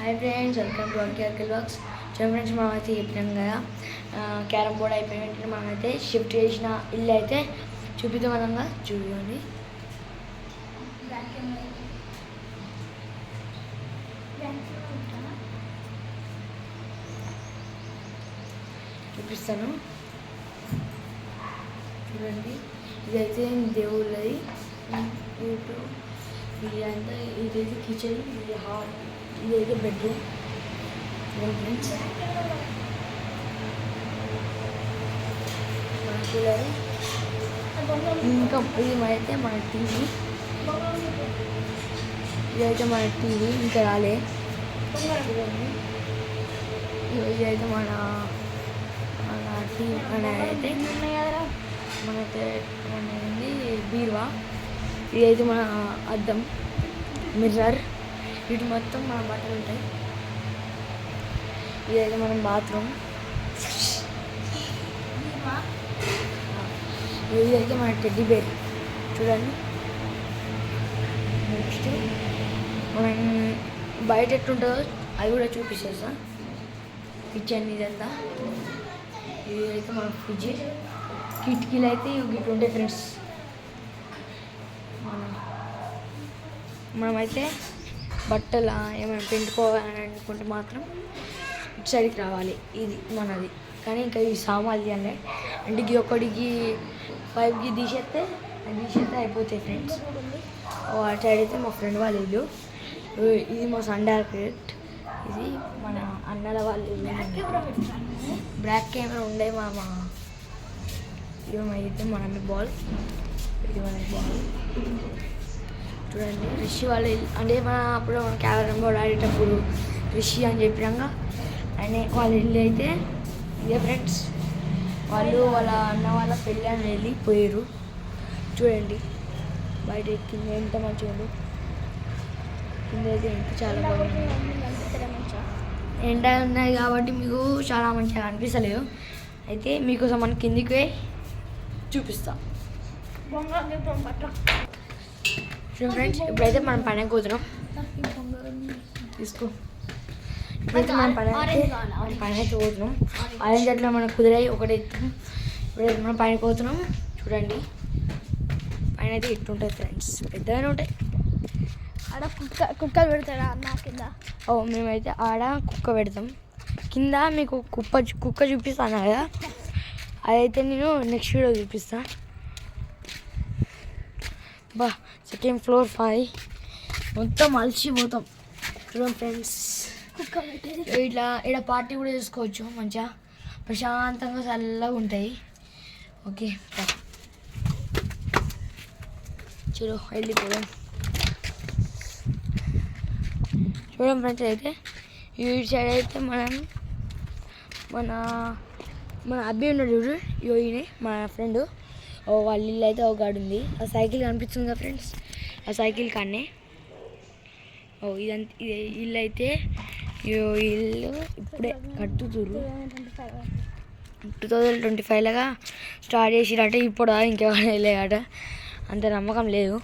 Hi friends, welcome to RK blogs. Friends మనమైతే చెప్పినాం కదా, క్యారమ్ బోర్డ్ అయిపోయిన వెంటనే మనమైతే షిఫ్ట్ చేసిన ఇల్లు అయితే చూపిద్దాం అనంగా చూడండి. చూపిస్తాను చూడండి. ఇదైతే దేవుళ్ళది ఇదంతా, ఇదైతే కిచెన్, ఇది హాల్, ఇదైతే బెడ్రూమ్. ఫ్రెండ్స్ మన కూలర్, ఇంకా ఇది అయితే మన టీవీ, ఇదైతే మన టీవీ ఇంకా రాలే. ఇదైతే మన మన టీవీ అయితే మనైతే ఏంది బీరువా, ఇదైతే మన అద్దం, మిర్రర్, వీటి మొత్తం మన బట్టలు ఉంటాయి. ఇదైతే మనం బాత్రూమ్, ఇదైతే మన టెడ్డీ బేర్ చూడండి. నెక్స్ట్ మనం బయట ఎట్లుంటుందో అది కూడా చూపిస్తా. కిచెన్ ఇదంతా, ఇదైతే మన ఫ్రిడ్జ్, కిటికీలు అయితే ఇట్లా ఉంటాయి ఫ్రెండ్స్. మనమైతే బట్టలు ఏమైనా పెంచుకోవాలని అనుకుంటే మాత్రం ఇటు సైడ్కి రావాలి, ఇది మనది. కానీ ఇంకా ఈ సామాన్లు అంటే ఇంటికి ఒక్కడికి పైప్కి తీసేస్తే అయిపోతాయి ఫ్రెండ్స్. అటు సైడ్ అయితే మా ఫ్రెండ్ వాళ్ళ ఇల్లు, ఇది మా సన్ డార్కెట్, ఇది మన అన్నల వాళ్ళ ఇల్లు. బ్లాక్ కెమెరా ఉండే మా అయితే మన బాల్, ఇది మన బాల్ చూడండి. రిషి వాళ్ళ అంటే అప్పుడు మన క్యారమ్ బోర్డ్ ఆడేటప్పుడు రిషి అని చెప్పినాక ఆయన వాళ్ళ ఇల్లు అయితే ఇదే ఫ్రెండ్స్. వాళ్ళు వాళ్ళ అన్న వాళ్ళ పెళ్ళి అని వెళ్ళిపోయారు. చూడండి బయట కింద ఎంత మంచిగా ఉంది, కింద అయితే ఎంత చాలా బాగుంది. ఎండ ఉన్నాయి కాబట్టి మీకు చాలా మంచిగా అనిపిస్తలేదు. అయితే మీకోసం మన కిందికి చూపిస్తా ఫ్రెండ్స్. ఇప్పుడైతే మనం పైనకి పోతున్నాం, తీసుకో. ఇప్పుడైతే మనం పైనకి పోతున్నాం. ఆరెంజ్ అట్లా మనకు కుదిరాయి ఒకటే ఎత్తాం. ఇప్పుడైతే మనం పైనకి పోతున్నాం. చూడండి పైన అయితే ఇట్లుంటాయి ఫ్రెండ్స్, పెద్దగానే ఉంటాయి. ఆడ కుక్కలు పెడతారా అన్న కింద? మేమైతే ఆడ కుక్క పెడతాం. కింద మీకు కుక్క చూపిస్తాను కదా, అదైతే నేను నెక్స్ట్ వీడియో చూపిస్తాను. బా సెకండ్ ఫ్లోర్ 5 మొత్తం అలసిపోతాం. చూడండి ఫ్రెండ్స్, ఇక్కడ పార్టీ కూడా చేసుకోవచ్చు, మంచిగా ప్రశాంతంగా చల్లగా ఉంటాయి. ఓకే చలో వెళ్ళిపోదాం. చూడండి ఫ్రెండ్స్, అయితే ఈ సైడ్ అయితే మన అబ్బి ఉన్నాడు చూడు, ఈయన మన ఫ్రెండ్, వాళ్ళ ఇల్లు అయితే ఒక గాడు ఉంది. ఆ సైకిల్ కనిపిస్తుంది కదా ఫ్రెండ్స్, ఆ సైకిల్ కాన్నే ఇదంతా ఇల్లు అయితే ఇల్లు ఇప్పుడే కట్టుతురు. 2025లాగా స్టార్ట్ చేసిరంటే ఇప్పుడు ఇంకా వెళ్ళాయట, అంత నమ్మకం లేదు.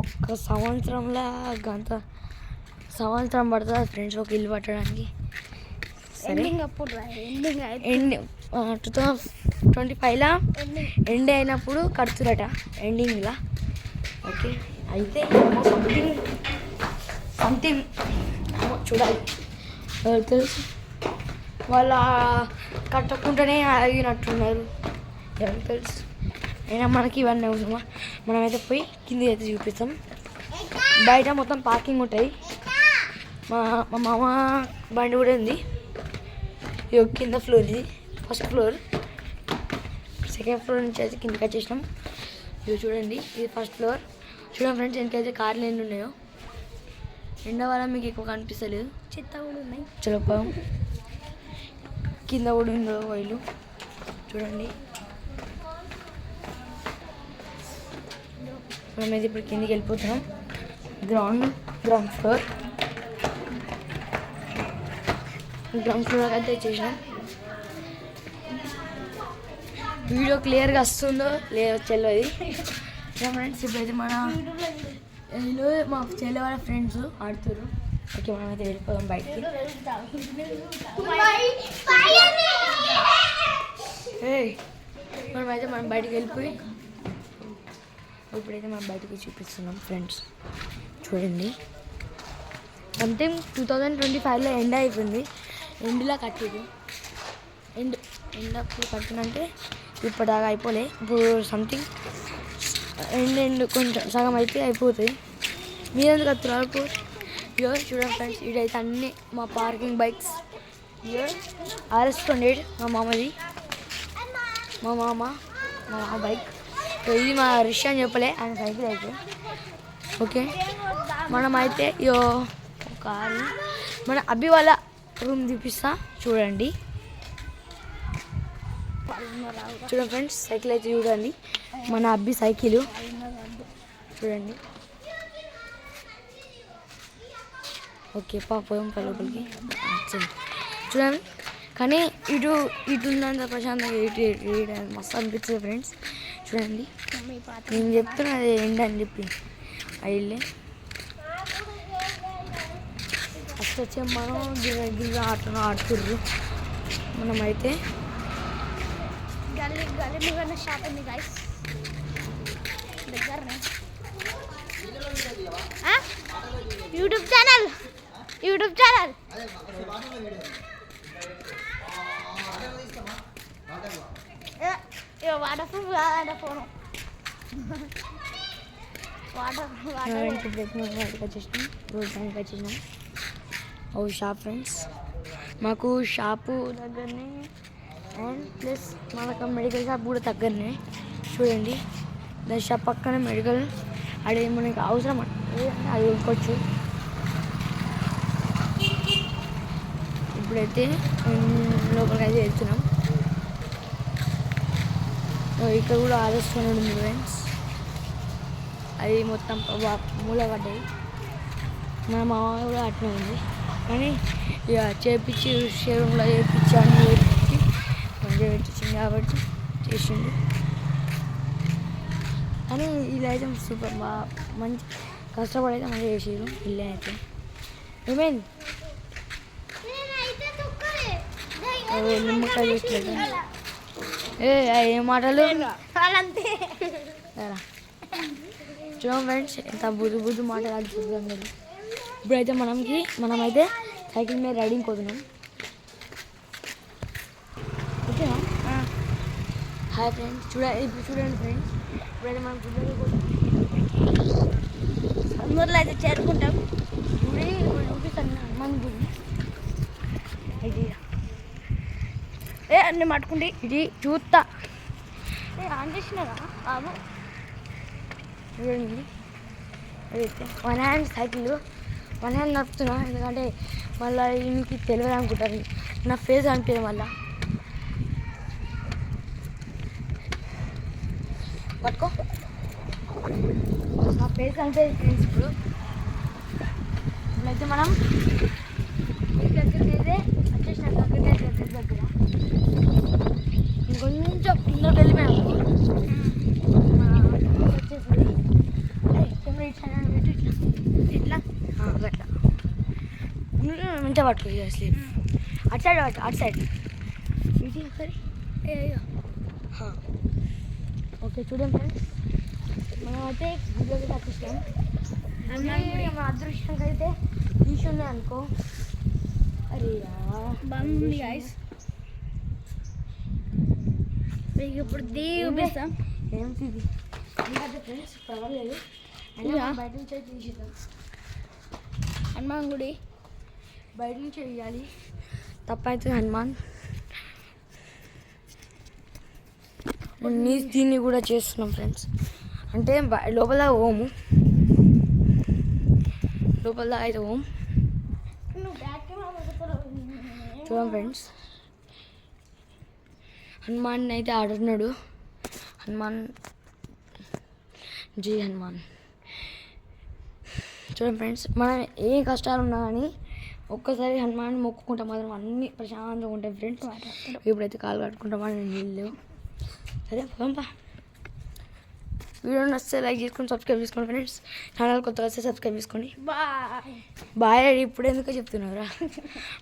ఒక్క సంవత్సరంలో అంత సంవత్సరం పడుతుంది ఫ్రెండ్స్ ఒక ఇల్లు పట్టడానికి. సరే 2025లా ఎండ్ అయినప్పుడు కడుతురట, ఎండింగ్లా. ఓకే అయితే సంథింగ్ చూడాలి, ఎవరు తెలుసు. వాళ్ళు కట్టకుండానే ఆగినట్టున్నారు, ఎవరు తెలుసు. అయినా మనకి ఇవన్నీ అవుతామా, మనమైతే పోయి కింది అయితే చూపిస్తాం. బయట మొత్తం పార్కింగ్ ఉంటుంది, మా మామ బండి కూడా ఉంది. ఇది కింద ఫ్లోర్, ఇది ఫస్ట్ ఫ్లోర్. సెకండ్ ఫ్లోర్ నుంచి అయితే కిందకి వచ్చేసినాం. ఇది చూడండి, ఇది ఫస్ట్ ఫ్లోర్. చూడండి ఫ్రెండ్స్, ఎందుకైతే కార్లు ఎన్ని ఉన్నాయో. ఎండ వల్ల మీకు ఎక్కువ కనిపిస్తలేదు, చెత్త కూడా ఉన్నాయి. చలపం కింద కూడా ఉందో వైలు చూడండి. మనమైతే ఇప్పుడు కిందికి వెళ్ళిపోతున్నాం. గ్రౌండ్ ఫ్లోర్ అయితే వచ్చేసినాం. వీడియో క్లియర్గా వస్తుందో లేదో తెలియదు ఫ్రెండ్స్. ఇప్పుడైతే వీళ్ళు మా చెల్లె వాళ్ళ ఫ్రెండ్స్ ఆడుతారు. ఓకే మనమైతే వెళ్ళిపోదాం బయటికి. మనం బయటికి వెళ్ళిపోయి ఇప్పుడైతే మనం బయటికి చూపిస్తున్నాం ఫ్రెండ్స్. చూడండి సంథింగ్ 2025లో ఎండ్ అయిపోయింది. ఎండ్లా కట్టిరు. ఎండ్ అప్పుడు కట్టినంటే ఇప్పటిదాకా అయిపోలే. ఇప్పుడు సంథింగ్ ఎండ్ కొంచెం సగం అయితే అయిపోతుంది. మీరెందుకు కత్తున్నారు ఇప్పుడు? ఇయో చూడండి ఫ్రెండ్స్, ఇదైతే అన్నీ మా పార్కింగ్ బైక్స్. ఇయో RS28 మా మామ బైక్. ఇది మా రిష్ అని చెప్పలే, ఆయన సైకిల్ అయితే. ఓకే మనమైతే ఇయో కారు మన అబ్బి వాళ్ళ రూమ్ చూపిస్తా చూడండి. చూడండి ఫ్రెండ్స్, సైకిల్ అయితే చూడండి, మన అబ్బి సైకిల్ చూడండి. ఓకే పోయాం లోపలికి చూడండి. కానీ ఇటు ఉన్నంత ప్రశాంతంగా ఇటు మస్తు అనిపిస్తుంది ఫ్రెండ్స్. చూడండి నేను చెప్తున్నా అది ఎండ్ అని చెప్పి అయ్యే ఫస్ట్ వచ్చే మనం గిల్ల ఆడుతుర్రు. మనమైతే గల్లీ షాప్ ఉంది గైస్ దగ్గరనే. యూట్యూబ్ ఛానల్ వాటర్ ప్రూఫ్ కాదంట ఫోను. వచ్చేసినాం. ఓ షాప్ ఫ్రెండ్స్, మాకు షాపు దగ్గరనే అండ్ ప్లస్ మనకు మెడికల్ షాప్ కూడా దగ్గరనే. చూడండి దాని షాప్ పక్కన మెడికల్, అది మనకి అవసరం అది కొనుక్కోవచ్చు. ఇప్పుడైతే లోపలికి అయితే వెళ్తున్నాం. ఇక్కడ కూడా RS28 ఉంది ఫ్రెండ్స్. అది మొత్తం మూల పడ్డాయి. మన మామ కూడా అట్నే ఉంది, కానీ ఇక చేపించి షోరూంలో చేపించి అన్నీ చేపించి మంచిగా పెట్టించింది కాబట్టి చేసిండు. కానీ ఇలా అయితే సూపర్ బాగా మంచి కష్టపడైతే మంచిగా చేసారు. ఇల్లు అయితే ఏమైంది నిమ్మకాయ చూసుకోలేదు. ఏం మాటలు చూడండి ఫ్రెండ్స్, ఎంత బుద్ధు మాటలు ఆడుతుంది. ఇప్పుడైతే మనమైతే సైకిల్ మీద రైడింగ్ పోతున్నాం. ఓకేనా? హాయ్ ఫ్రెండ్స్, ఇప్పుడు చూడండి ఫ్రెండ్స్, ఇప్పుడైతే మనం గుడ్డలో అందరిలో అయితే చేరుకుంటాం. చూపిస్తాను హనుమాన్ గుడి. ఇది అన్నీ పట్టుకుంటే ఇది చూస్తా ఆన్ చేసినారా బాబు? చూడండి అయితే 1 హ్యాండ్ సైకిల్ 1 హ్యాండ్ నడుపుతున్నా, ఎందుకంటే మళ్ళీ మీకు తెలియదు అనుకుంటారు, నా ఫేస్ అనిపించదు. మళ్ళీ పట్టుకో, నా ఫేస్ అనిపించదు ఫ్రెండ్స్. ఇప్పుడైతే మనం దగ్గరికి అయితే వచ్చేసినాం. దగ్గర ఇంకొంచెం ముందుకు వెళ్ళిపోయాము. వచ్చేసి ఇట్లా గట్లా మంచిగా పట్టుకో స్లీప్. అటు సైడ్ ఇది సరే. ఓకే చూడండి ఫ్రెండ్స్, మనమైతే గుడ్లోకి తప్పిస్తాం. మన అదృష్టంగా అయితే తీసున్నాయి అనుకో. అరే బాగుంది గైస్. మీకు ఇప్పుడు చూపిస్తాం ఏమిటి ఇది. ఎందుకంటే ఫ్రెండ్స్ పర్వాలేదు, బయట నుంచే తీసేద్దాం. హనుమాన్ గుడి బయట నుంచి వేయాలి, తప్పైతే హనుమాన్. దీన్ని కూడా చేస్తున్నాం ఫ్రెండ్స్. అంటే లోపల ఓము, లోపల అయితే ఓం. చూడండి ఫ్రెండ్స్, హనుమాన్ అయితే ఆడుతున్నాడు. హనుమాన్ జై హనుమాన్. చూడండి ఫ్రెండ్స్, మనం ఏ కష్టాలు ఉన్నా కానీ ఒక్కసారి హనుమాన్ మొక్కుకుంటాం మాత్రం అన్నీ ప్రశాంతంగా ఉంటాయి ఫ్రెండ్స్. ఇప్పుడైతే కాలు కట్టుకుంటామని నీళ్ళు. సరే పంపా. వీడియో నచ్చితే లైక్ చేసుకొని సబ్స్క్రైబ్ చేసుకోండి ఫ్రెండ్స్. ఛానల్ కొత్తగా వస్తే సబ్స్క్రైబ్ చేసుకోండి. బాయ్. బాయ్ ఇప్పుడు ఎందుకో చెప్తున్నారా?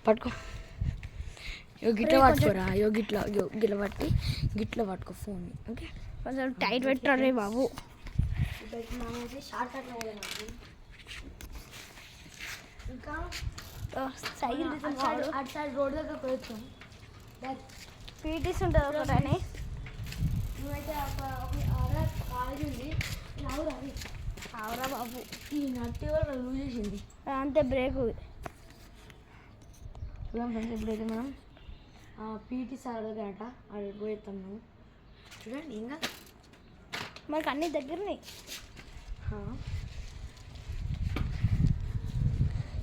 పట్టుకో, గిట్ల పట్టుకోరా, గిట్ల పట్టి గిట్ల పట్టుకో ఫోన్. ఓకే, కొంచెం టైట్ పెట్టారు రే బాబు. షార్ట్ కట్ ఇంకా సైకిల్ అటు సైడ్ రోడ్ దగ్గర పోయొచ్చు. పీటీస్ ఉంటుంది ఒకటని. నువ్వైతే కాలేజ్ ఉంది అవురా బాబు, ఈ నట్టి వల్ల లూజ్ చేసింది అంతే బ్రేక్. చూద్దాం ఫ్రెండ్స్, ఇప్పుడైతే మనం పీటీ సార్ దగ్గరట అది పోయేస్తాం మేము. చూడండి ఇంకా మనకు అన్ని దగ్గరనే.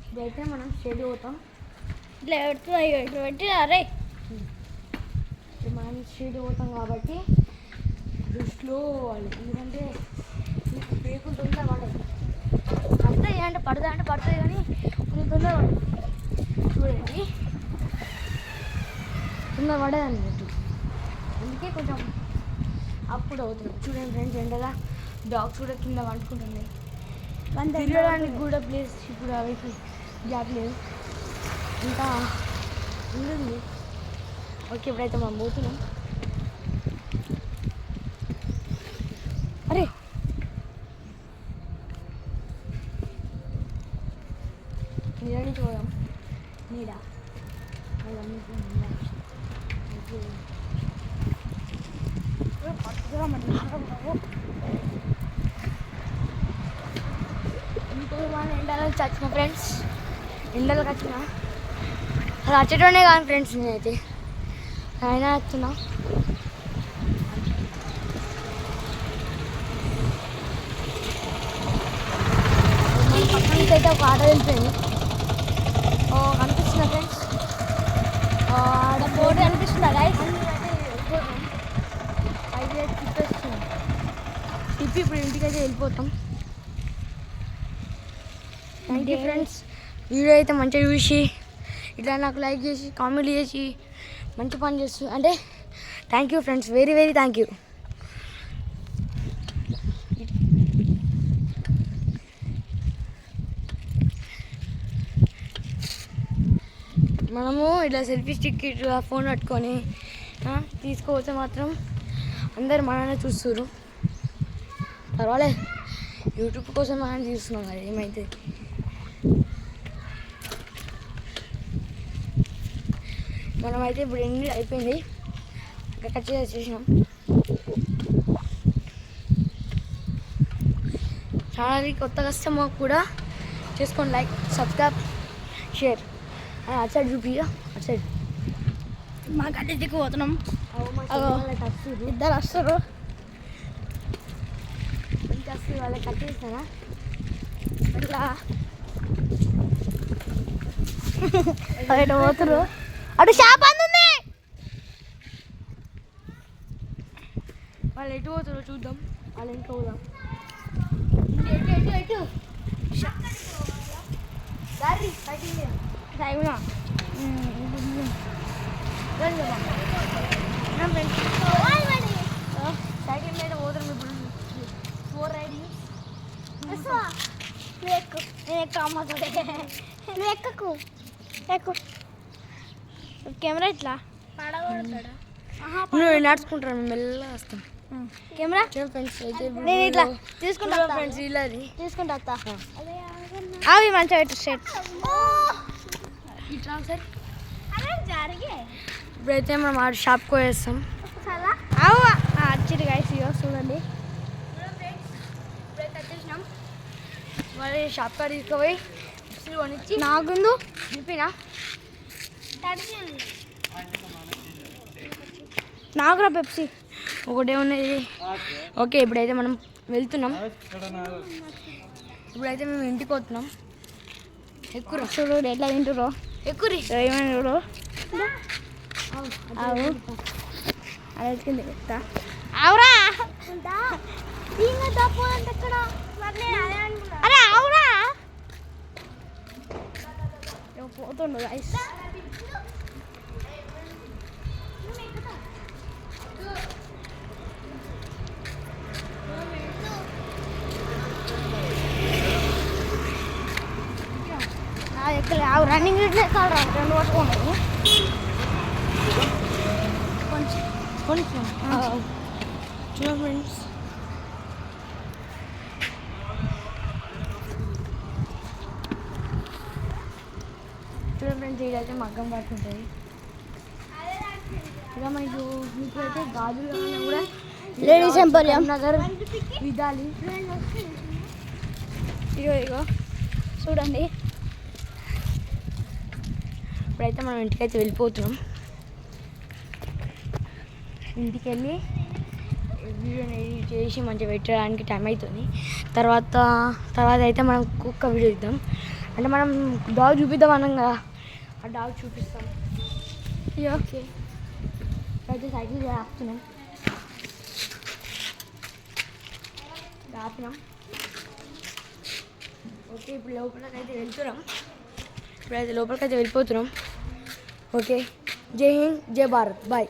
ఇప్పుడైతే మనం స్టేట్ పోతాం. ఇట్లా పెడుతున్నాయి, ఇట్లా పెట్టి అరే ఇప్పుడు మనం స్ట్రీట్ పోతాం కాబట్టి స్లో పోవాలి, ఎందుకంటే బ్రేక్ తొందర పడదు. పడుతుంది అంటే పడుతుంది కానీ కొంచెం తొందర పడదు. చూడండి తొందర పడదు అన్నట్టు, అందుకే కొంచెం అప్పుడు అవుతుంది. చూడండి ఫ్రెండ్స్, ఎండగా డాగ్స్ కూడా కింద వండుకుంటున్నాయి. తిరగడానికి కూడా ప్లేస్ ఇప్పుడు అవి గ్యాప్ లేదు, ఇంకా ఉంది. ఓకే, ఇప్పుడైతే మనం పోతున్నాం. అరే నీడ నుంచి పోదాం. నీడ ఇంకో మన ఎండలకు వచ్చిన ఫ్రెండ్స్, ఎండలకు వచ్చిన అది వచ్చేటోనే కాదు ఫ్రెండ్స్, నేనైతే అయినా వస్తున్నా. పక్కన నుంచి అయితే ఒక ఆటో వెళ్ళిపోయింది, కనిపిస్తుందా ఫ్రెండ్స్? ఆడ బోర్డు కనిపిస్తుందా గైస్? అయితే తిప్పేస్తున్నాం, తిప్పి ఇప్పుడు ఇంటికైతే వెళ్ళిపోతాం. థ్యాంక్ యూ ఫ్రెండ్స్, వీడియో అయితే మంచిగా చూసి ఇట్లా నాకు లైక్ చేసి కామెంట్ చేసి మంచి పని చేస్తూ అంటే thank you friends, very very thank you. మనము ఇట్లా సెల్ఫీ స్టిక్ ఇట్లా ఫోన్ పట్టుకొని తీసుకోవచ్చు మాత్రం అందరు మననే చూస్తున్నారు. పర్వాలేదు, యూట్యూబ్ కోసం మనం చూస్తున్నాం కదా, ఏమైతే. మనమైతే ఇప్పుడు ఎండ్ అయిపోయింది, ఇంకా కట్ చేసేసినాం. ఛానల్కి కొత్తగా వస్తే మాకు కూడా చేసుకోండి, లైక్ సబ్స్క్రైబ్ షేర్. అటు సైడ్ చూపిగా, అటు సైడ్ మా గడ్డి దిక్కుపోతున్నాం. ఇద్దరు వస్తారు, వాళ్ళకి కట్ చేస్తానా ఇట్లా అటు పోతురు. అటు షాప్ అందుంది, వాళ్ళు ఎటు పోతారో చూద్దాం. వాళ్ళు ఇంకా పోదాం. సైగునా సైకిల్ మీద పోతాం ఇప్పుడు. 4 రైడింగ్ ఎక్కకు ఎక్కు. కెమెరా ఇట్లా పడగొడతాడా? నడుచుకుంటారు, మేము మెల్లగా వస్తాం. కెమెరా ఫ్రెండ్స్ అయితే నేను ఇట్లా తీసుకుంటా ఫ్రెండ్స్, ఇలా తీసుకుంటా. అవి మంచిగా పెట్టు స్ట్రేట్. ఇట్లా సార్ ఇప్పుడైతే మనం ఆ షాప్కి పోయేస్తాం. వచ్చింది గైస్, చూడండి. ఇప్పుడైతే వచ్చేసినాం. మరి షాప్ కాడ తీసుకుపోయి కొనిచ్చి నాకుందు చూపినా నాకురా పెప్సీ ఒకటే ఉన్నది. ఓకే, ఇప్పుడైతే మనం వెళ్తున్నాం. ఇప్పుడైతే మేము ఇంటికి వస్తున్నాం. ఎక్కువ చూడు ఎట్లా తింటురో, ఎక్కువ ఏమైనా చూడు. అవు అలా ఎత్తుకుంది చెప్తా. అవురా అరే అవురా పోతుండు గైస్. రన్నింగ్ ఇట్లే కాదు రెండు పట్టుకోండి కొంచెం కొంచెం చూడండి ఫ్రెండ్స్, ఇదైతే మగ్గం పట్టుకుంటుంది. ఇక మీకు అయితే గాజులు కావాలన్నా కూడా లేడీస్ ఎంపోరియం నగర్ విధాలి. ఇగో చూడండి. ఇప్పుడైతే మనం ఇంటికైతే వెళ్ళిపోతున్నాం. ఇంటికి వెళ్ళి వీడియోని ఎడిట్ చేసి మంచిగా పెట్టడానికి టైం అవుతుంది. తర్వాత అయితే మనం కుక్క వీడియో ఇద్దాం. అంటే మనం డాగ్ చూపిద్దాం అన్నాం కదా, ఆ డాగ్ చూపిస్తాం. ఓకే అయితే సైకిల్ ఆపుతున్నాం. ఆపినాం. ఓకే, ఇప్పుడు లోపలికైతే వెళ్తున్నాం. ఇప్పుడైతే లోపలికైతే వెళ్ళిపోతున్నాం. ఓకే, జై హింద్, జై భారత్, బాయ్.